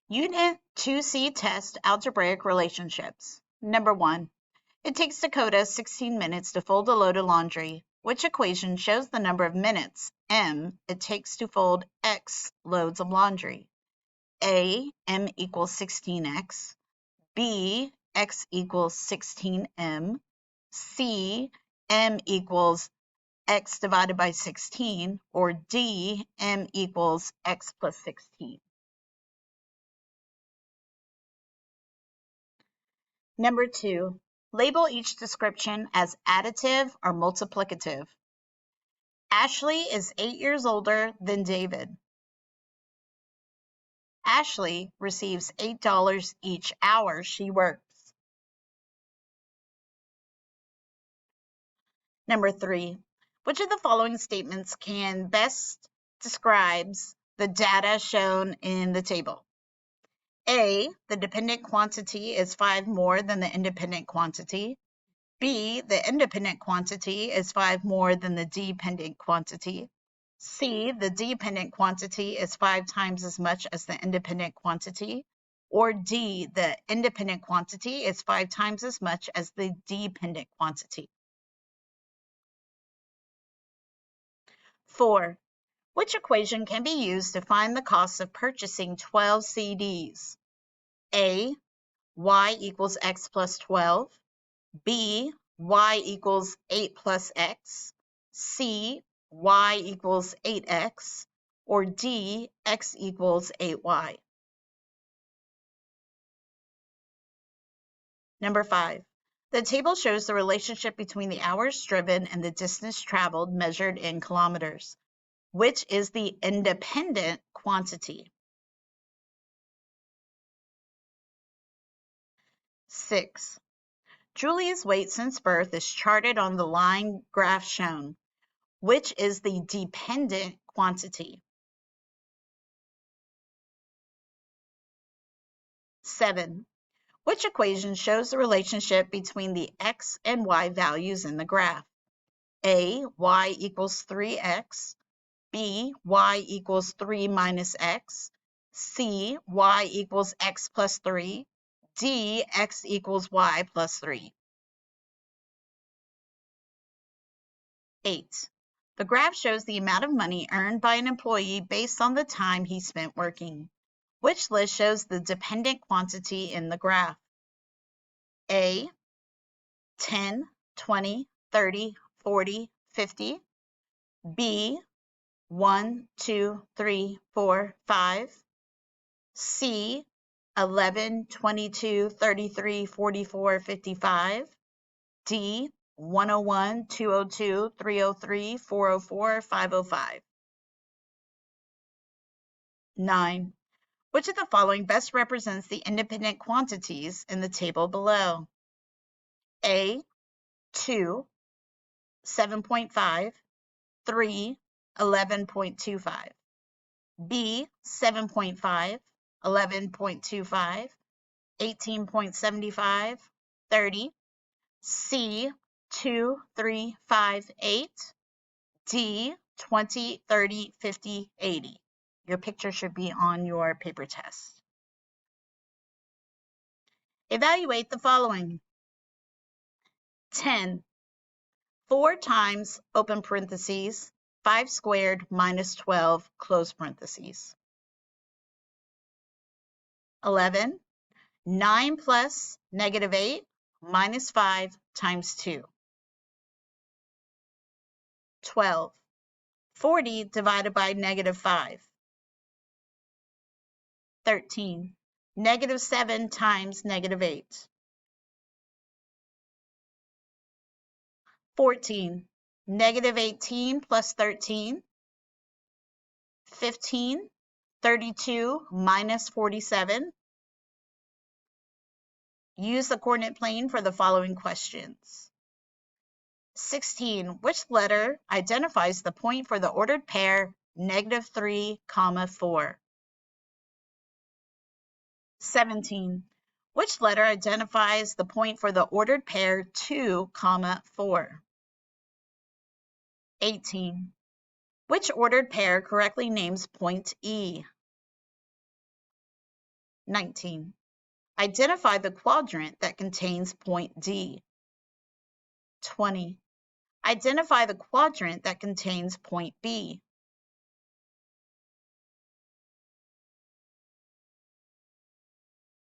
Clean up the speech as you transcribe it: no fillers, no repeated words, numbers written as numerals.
Unit 2C test algebraic relationships. Number 1. It takes Dakota 16 minutes to fold a load of laundry. Which equation shows the number of minutes, m, it takes to fold x loads of laundry? A, m equals 16x. B, x equals 16m. C, m equals x divided by 16. Or D, m equals x plus 16. Number 2, label each description as additive or multiplicative. Ashley is 8 years older than David. Ashley receives $8 each hour she works. Number 3, which of the following statements can best describes the data shown in the table? A, the dependent quantity is 5 more than the independent quantity. B, the independent quantity is 5 more than the dependent quantity. C, the dependent quantity is 5 times as much as the independent quantity. Or D, the independent quantity is 5 times as much as the dependent quantity. 4. Which equation can be used to find the cost of purchasing 12 CDs? A, y equals x plus 12. B, y equals 8 plus x. C, y equals 8x. Or D, x equals 8y. Number 5. The table shows the relationship between the hours driven and the distance traveled measured in kilometers. Which is the independent quantity? 6. Julia's weight since birth is charted on the line graph shown. Which is the dependent quantity? 7. Which equation shows the relationship between the x and y values in the graph? A, y equals 3x. B, y equals 3 minus x. C, y equals x plus 3. D, x equals y plus 3. 8. The graph shows the amount of money earned by an employee based on the time he spent working. Which list shows the dependent quantity in the graph? A, 10, 20, 30, 40, 50. B, 1, 2, 3, 4, 5. C, 11, 22, 33, 44, 55. D, 101, 202, 303, 404, 505. 9. Which of the following best represents the independent quantities in the table below? A, 2, 7.5, 3, 11.25. B, 7.5, 11.25, 18.75, 30. C, 2, 3, 5, 8. D, 20, 30, 50, 80. Your picture should be on your paper test. Evaluate the following. 10. 4 times, open parentheses, 5 squared minus 12, close parentheses. 11. 9 plus negative 8 minus 5 times 2. 12. 40 divided by negative 5. 13. Negative 7 times negative 8. 14. Negative 18 plus 13. 15. 32 minus 47. Use the coordinate plane for the following questions. 16. Which letter identifies the point for the ordered pair negative 3, 4? 17. Which letter identifies the point for the ordered pair 2, 4? 18. Which ordered pair correctly names point E? 19. Identify the quadrant that contains point D. 20. Identify the quadrant that contains point B.